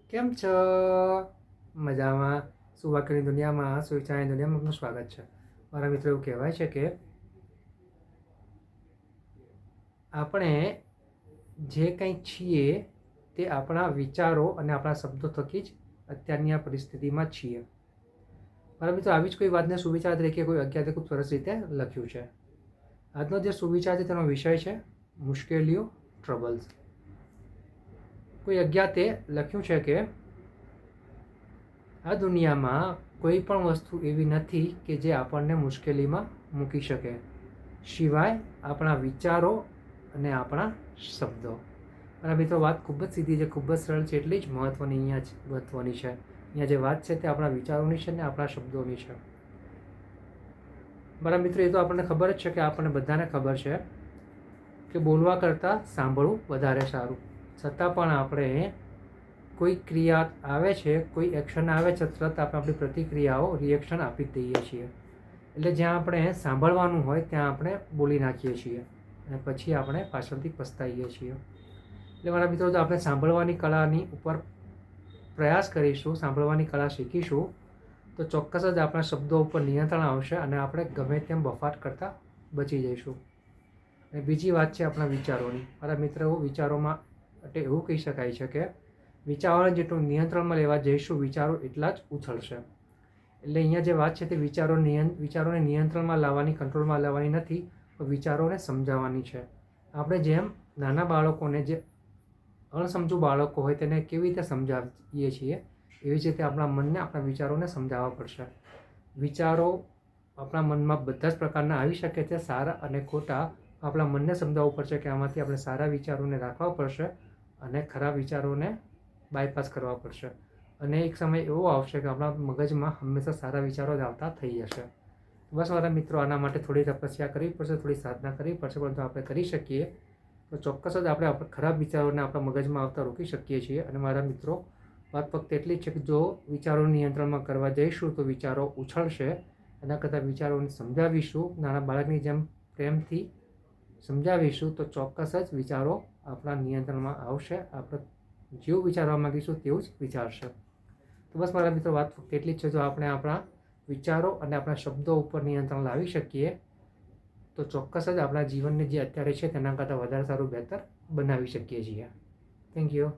કેમ છો? મજામાં? સુવાક્યની દુનિયામાં, સુવિચારની દુનિયામાં આપનું સ્વાગત છે. મારા મિત્રો, એવું કહેવાય છે કે આપણે જે કંઈ છીએ તે આપણા વિચારો અને આપણા શબ્દો થકી જ અત્યારની આ પરિસ્થિતિમાં છીએ. મારા મિત્રો, આવી જ કોઈ વાતને સુવિચાર તરીકે કોઈ અજ્ઞાતે ખૂબ સરસ રીતે લખ્યું છે. આજનો જે સુવિચાર છે તેનો વિષય છે મુશ્કેલીઓ, ટ્રબલ્સ. કોઈ અજ્ઞાતે લખ્યું છે કે આ દુનિયામાં કોઈ પણ વસ્તુ એવી નથી કે જે આપણને મુશ્કેલીમાં મૂકી શકે, સિવાય આપણા વિચારો અને આપણા શબ્દો. મારા મિત્રો, વાત ખૂબ જ સીધી છે, ખૂબ જ સરળ છે, એટલી જ મહત્ત્વની અહીંયા જ મહત્ત્વની છે. અહીંયા જે વાત છે તે આપણા વિચારોની છે ને આપણા શબ્દોની છે. મારા મિત્રો, એ તો આપણને ખબર જ છે કે આપણને બધાને ખબર છે કે બોલવા કરતાં સાંભળવું વધારે સારું. છતાં પણ આપણે કોઈ ક્રિયા આવે છે, કોઈ એક્શન આવે છે, તરત આપણે આપણી પ્રતિક્રિયાઓ, રિએક્શન આપી જ દઈએ છીએ. એટલે જ્યાં આપણે સાંભળવાનું હોય ત્યાં આપણે બોલી નાખીએ છીએ અને પછી આપણે પાછળથી પસ્તાઈએ છીએ. એટલે મારા મિત્રો, જો આપણે સાંભળવાની કળાની ઉપર પ્રયાસ કરીશું, સાંભળવાની કળા શીખીશું, તો ચોક્કસ જ આપણા શબ્દો ઉપર નિયંત્રણ આવશે અને આપણે ગમે તેમ બફાટ કરતાં બચી જઈશું. અને બીજી વાત છે આપણા વિચારોની. મારા મિત્રો, વિચારોમાં એટલે એવું કહી શકાય છે કે વિચારોને જેટલું નિયંત્રણમાં લેવા જઈશું, વિચારો એટલા જ ઉછળશે. એટલે અહીંયા જે વાત છે તે વિચારોને નિયંત્રણમાં લાવવાની, કંટ્રોલમાં લાવવાની નથી, પણ વિચારોને સમજાવવાની છે. આપણે જેમ નાના બાળકોને, જે અણસમજુ બાળકો હોય તેને કેવી રીતે સમજાવીએ છીએ, એવી જ રીતે આપણા મનને, આપણા વિચારોને સમજાવવા પડશે. વિચારો આપણા મનમાં બધા જ પ્રકારના આવી શકે છે, સારા અને ખોટા. આપણા મનને સમજાવવું પડશે કે આમાંથી આપણે સારા વિચારોને રાખવા પડશે અને ખરાબ વિચારોને બાયપાસ કરવા પડશે. અને એક સમય એવો આવશે કે આપણા મગજમાં હંમેશા સારા વિચારો જ આવતા થઈ જશે. બસ મારા મિત્રો, આના માટે થોડી તપસ્યા કરવી પડશે, થોડી સાધના કરવી પડશે, પરંતુ આપણે કરી શકીએ તો ચોક્કસ જ આપણે ખરાબ વિચારોને આપણા મગજમાં આવતા રોકી શકીએ છીએ. અને મારા મિત્રો, વાત ફક્ત એટલી જ છે કે જો વિચારોને નિયંત્રણમાં કરવા જઈશું તો વિચારો ઉછળશે. એના કરતાં વિચારોને સમજાવીશું, નાના બાળકની જેમ પ્રેમથી સમજાવીશું, તો ચોક્કસ જ વિચારો આપણા નિયંત્રણમાં આવશે. આપણે જેવું વિચારવા માગીશું તેવું જ વિચારશે. તો બસ મારા મિત્રો, વાત ફક્ત એટલી જ છે. જો આપણે આપણા વિચારો અને આપણા શબ્દો ઉપર નિયંત્રણ લાવી શકીએ તો ચોક્કસ જ આપણા જીવનને જે અત્યારે છે તેના કરતાં વધારે સારું, બહેતર બનાવી શકીએ છીએ. Thank you.